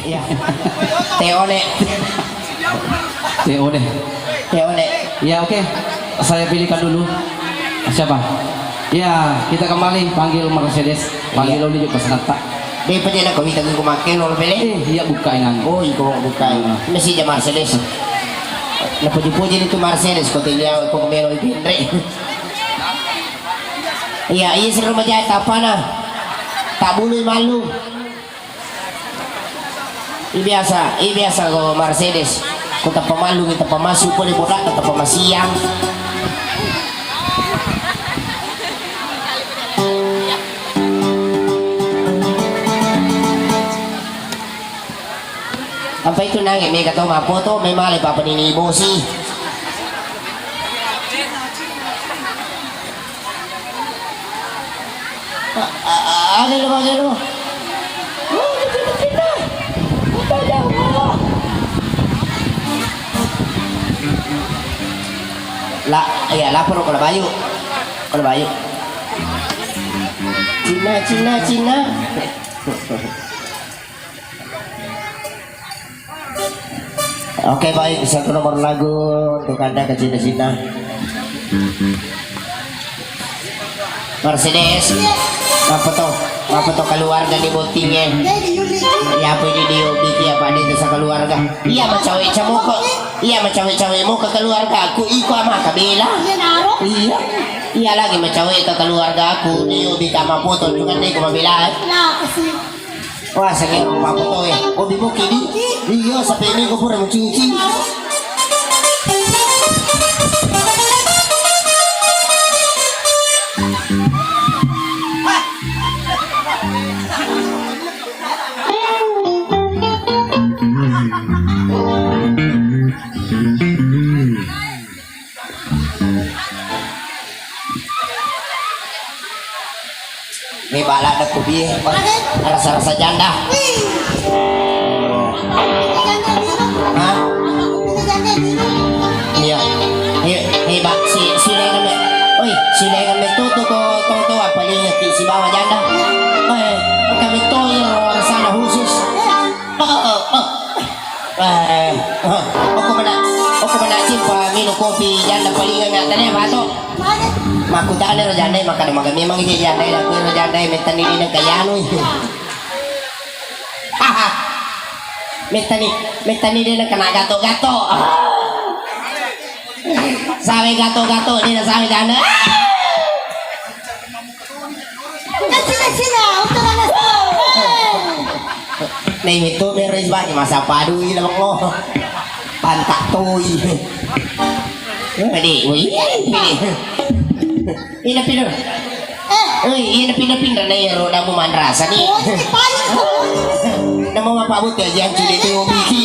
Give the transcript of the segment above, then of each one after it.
Iya. Teone. TOD. Teone. Ya oke, saya pilihkan dulu. Siapa? Ya kita kembali panggil Mercedes, panggil Oli juga pesan tak. Dia pernah kau minta aku makan orang pilih. Iya buka yang. Oh, ikaw bukan. Mesti aja Mercedes. Napuji-puji itu Mercedes kau tinggal kau kemero itu Andre. Iya, iya sih rumah jahit apa nah? Tak boleh malu. Ini biasa kau Mercedes. Kau tak pemalu, kita pemasuk boleh bodak, tak pemasiang. Apa itu nangis? May kataw mga foto, may malay pa paninibo si. Ano naman ano? Lapor ko labayo. Cina. Oke baik, satu nomor lagu untuk anda ke Cina. Mercedes, apa to keluarga di botingnya? Ya apa ini dia bikin apa dia sa keluarga? Iya macawe mo ke keluarga aku iko ama kabila. Iya lagi macawe ke keluarga aku dia bikin ama foto juga nih ko mabila. Wah, sakit apa to eh? Oh, di mo kini? Iya, sa pili ko pura mo cincin. May bala na kubi. Rasa-rasa janda. Ha? Iya. Ba sila kami. Oy, sila kami tuto ko apa lihat si bawa janda. Kami to rasa na khusus. Ako mana simpa minum kopi janda palingan nga tanya bato. Makutaan ro janda makada magami mang ije janda la ko ro janda metani ni ng kayano. Metani din ng kanagato-gato. Sabi gato-gato din na sabi janda. Sila, utara na sa. Nay ito meron ba ni masapado ila mo. Pantak toy. Pwede, Ina pinur. Ina pinapinda na yero na mo manrasa ni. Na mo mapabot ya diyan chili to yung biki.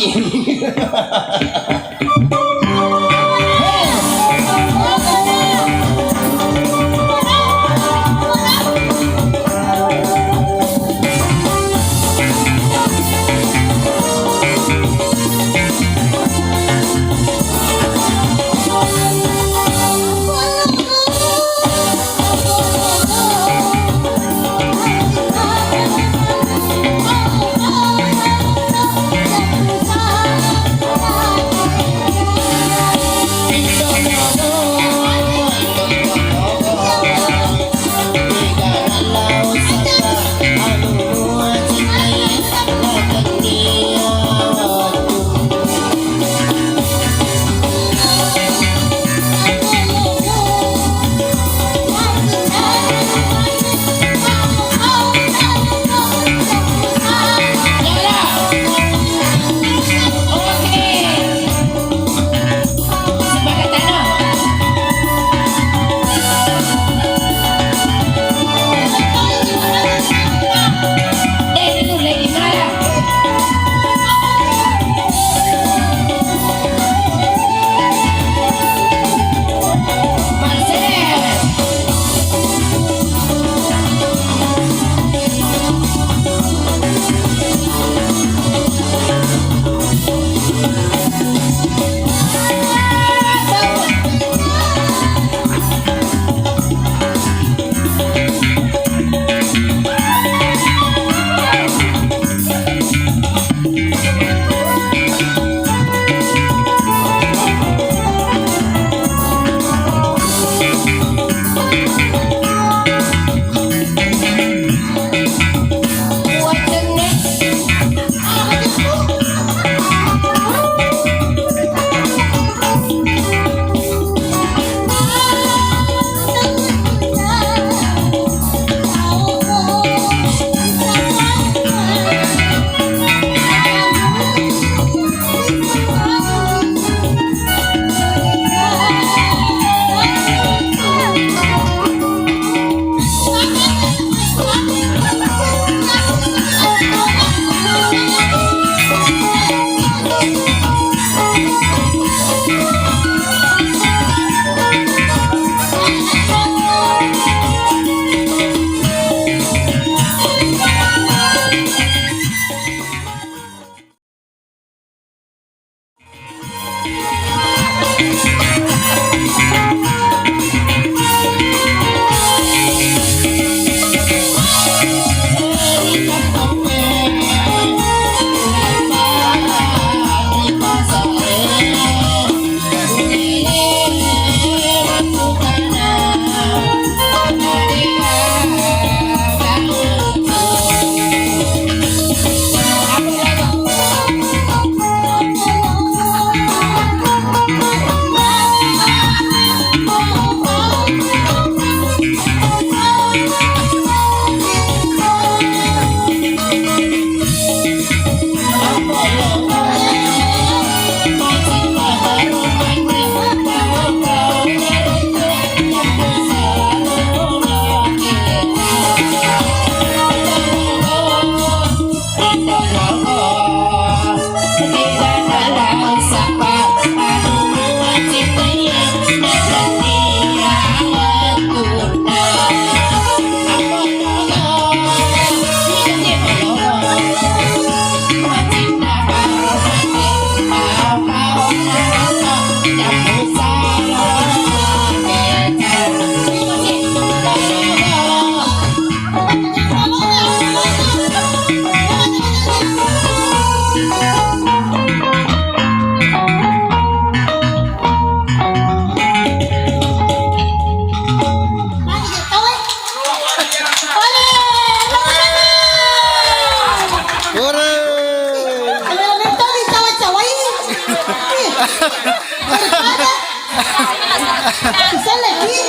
Isa lagi.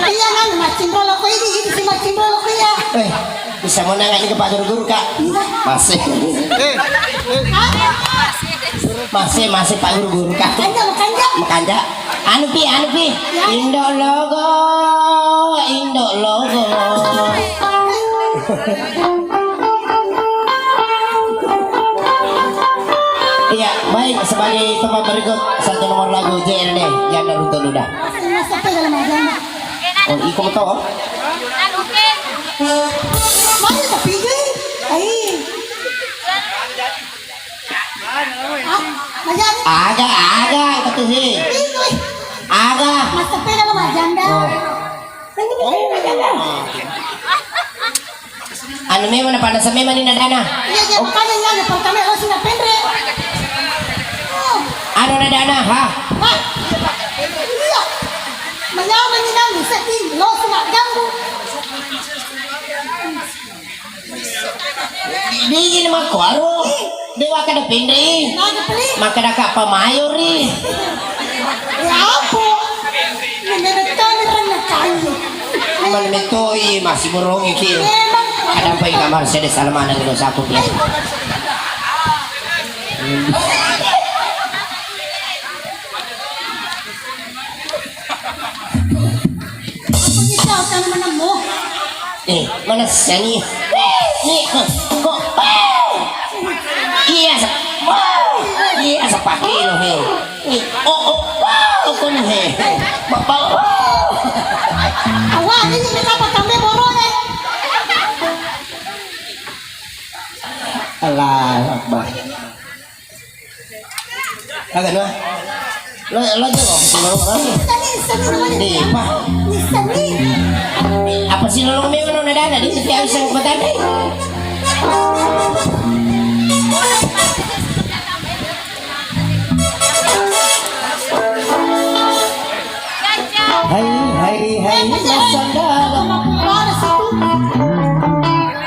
Iya kan, macam bola ko ini si macam bola ko ya. Bisa mo na nga ni kapaguru-guru ka. Masih. Masih Pak Guru-guru ka. Makanya. Makanya. Anu pi. Indo logo. Iya, baik sebagai tempat berikut satu nomor lagu JRD yang Naruto Luda. Masa pa dalam agama. Oh, ikaw to. Mana tapigil? Ay. Majan. Aga kata sih. Aga. Masa pa dalam agama. Ano may mana pada sa may manina dana. Iya, makanya nga pertama harus na pendre. Ano na dana ha? Iya. Manyaman ni nang sa tin, lo sa gambo. Di naman ko aro. Dewa ka na pindri. Naga pali. Makada ka pamayo ri. Ya po. Nananatan rin na kayo. Man metoy masih burong iki. Memang. Ada pa yung kamar sa desalamanan ng sa ako piya. Ikaw ka naman mo. Mana sani? Iya sa pakilo he. Kun he. Awa, ini nakapatambe boron eh. Allah Akbar. Agak dua. Lo jawab sih lo kan? Sani. Di pa. Sani. Apa sih lo may mana na dana di setiap isang batang? Hai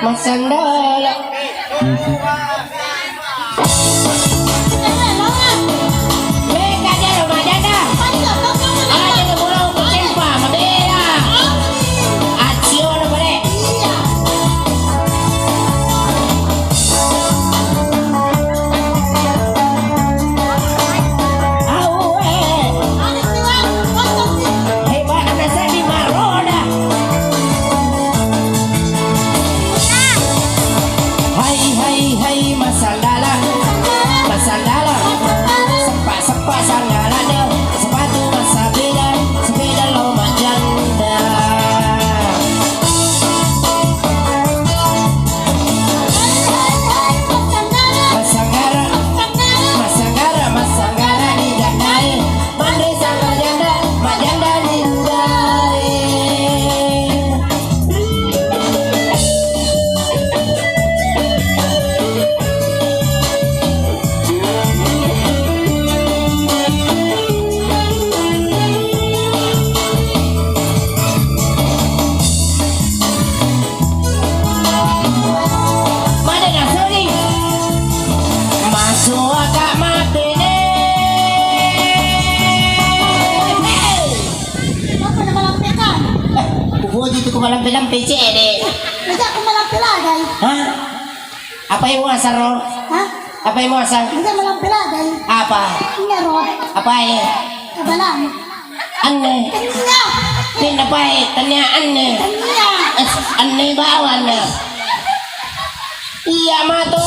Masandala. Lampi-lampi si Ede. Tidak ko malampi lagay. Hah? Apa yang mau asal Ron? Hah? Apa yang mau asal? Tidak malampi lagay. Apa? Ngero. Apa ya? Kabalan. Anne. Kanya. Tinapay. Tanya anne. Kanya. Anne bawan na. Iya mato.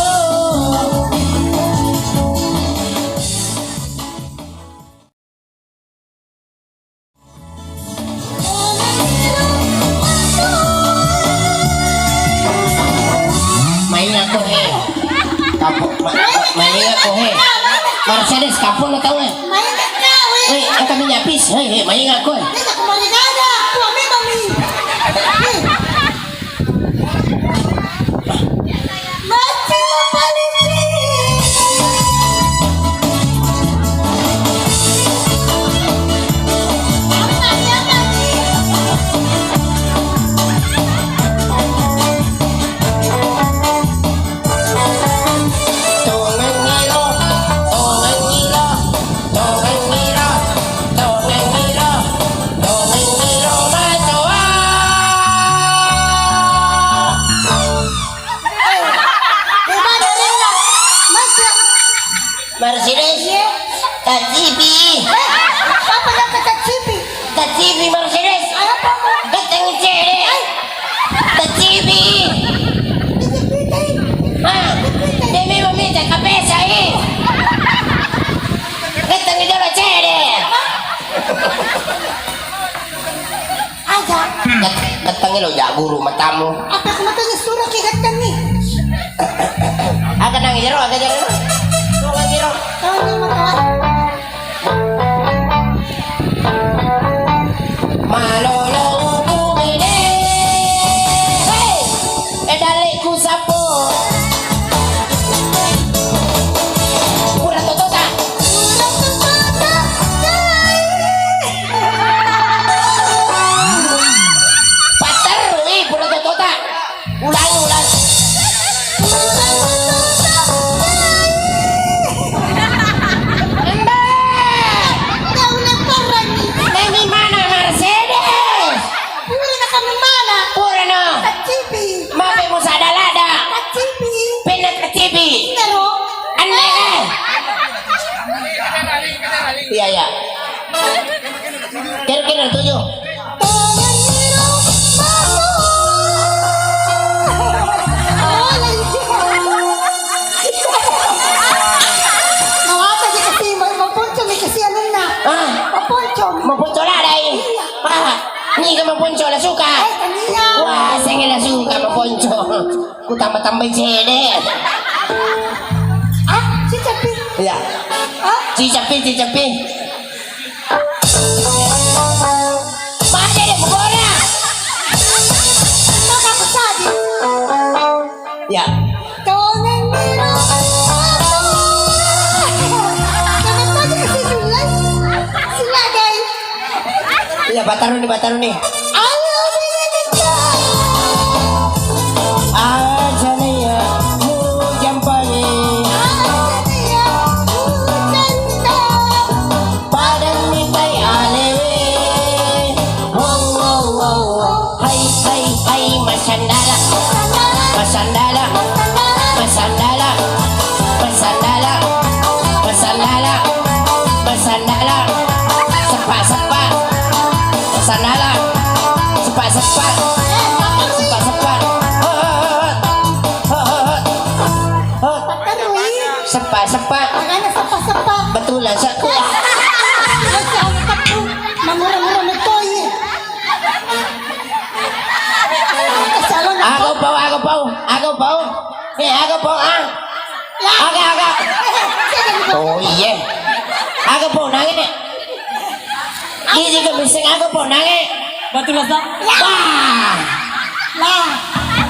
Mercedes kapon na tao eh. Maingat ka, we. Weh, ang kami nyapis. Hei, maingat ko eh. Tidak ko marigada. Mami. Mati paliti. Tungan ngilo. Mercedes. Tatsipi. Apa na katatsipi? Tatsipi Mercedes. Ano pa mo? Gatang cere. Tatsipi. Ha? Demi meminta cabeza eh. Gatang idolo cere. Aja. Gatang ilo ya guru matamu. Apa ko matanya surah kay gatan ni? Aga nang jero, aga jero. Aga jero. Tahu ni mata. Malolo bumine. Hey! Pedale ku sapo. Pura totota. Patar, pura totota. Ulang, ulang. Kau nak parang ni. Demi mana Mercedes? Puri na kami mana. Pura no. Katatsipi. Mabe mo sa dalada. Katatsipi. Pinak ka TV. Pero. Ande ka. Iya, iya. Kira-kira tujuh. Tangan niro. Mano. Oh, lagi. Nawata siya kasi. Mapuncho may kasi ano na. Ah, Mapuncho. mapuncho na dahil. Ah, hindi ka mapuncho la suka. Ay, kaniya. Wah, sige la suka mapuncho. Kutama-tambay sede. Ah, si Chapi. Iya. Ah, Cicapi, cicapi. Mana deh pokoknya. nakakasabi. Ya. Tangan niro. Mano. Ganun pa siya kasi tulay. Sila, guys. Iya, bataru nih. Ayaw niya nito. Aja nih ya, jampani. Padang nitai alewe. Wow, wow, wow, wow. Hai, hai, hai, masandala. Masandala. Masandala. Masandala. Masandala. Masandala. Sepa-sepa. Masandala. Sepa-sepa. Sepa-sepa. Hot. Hot. Hot. Sepa-sepa. Betulan sa Agaw pau. Agaw pau ah. Aga. Oh iya. Agaw pau nangin eh. Ini juga bising agaw pau nangin. Batu lasa.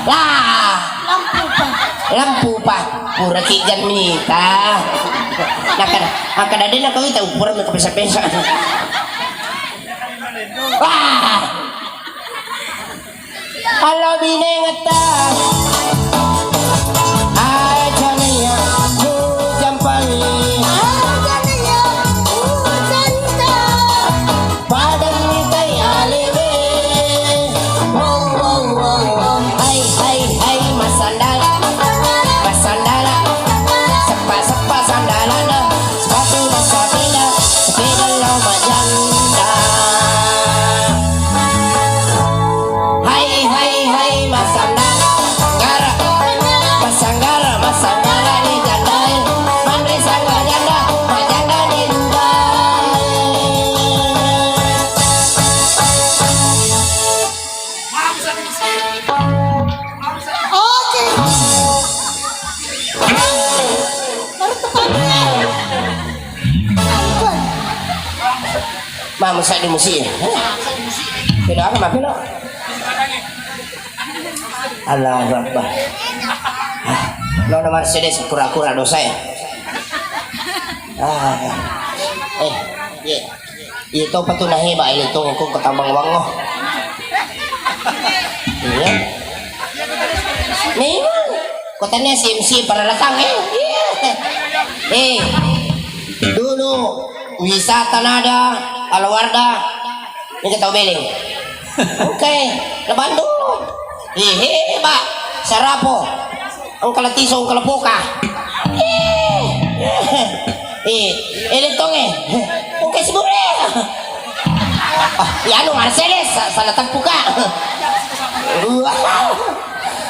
Lah. Lampu pa. Pura kigan minta. Akan ada nak kau tahu pura mereka pesa-pesa. Wah. Kalau binengata. Aja nih ya. Hujan pagi. Padang nitai alewe. Wow, wow, wow, wow. Hai, hai, hai, masandala. Masandala. Sepa-sepa sandalana. Sepatu dan sepeda. Sepeda lama janda. Hai, hai, hai, masandala. Gara. Masanggara, masanggara di jandai. Mandri sangga janda. Majanda di Dubai. Okay. Baru tepat niya. Ampun. Mama sa di musi. Pino ako mapino. Allahu Akbar. Lo na Mercedes kura-kura dosa ya. Ito patunahi ba ito kung katabang wango. Iya. Nih, kotanya SMC para datang dulu wisata nada Alawarda ini kita beling. Oke, na Bandung. Ba, Sarapo. Ang kalatiso, ang kalapuka. Elitong Okay siguro yan o Marceles, sa latagpo ka.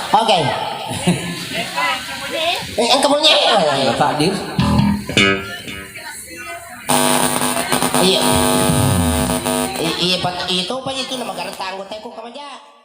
Okay. Ang kabul niya. Takdir. Iya, ito pa ito na magarantango tayo kung kamadya.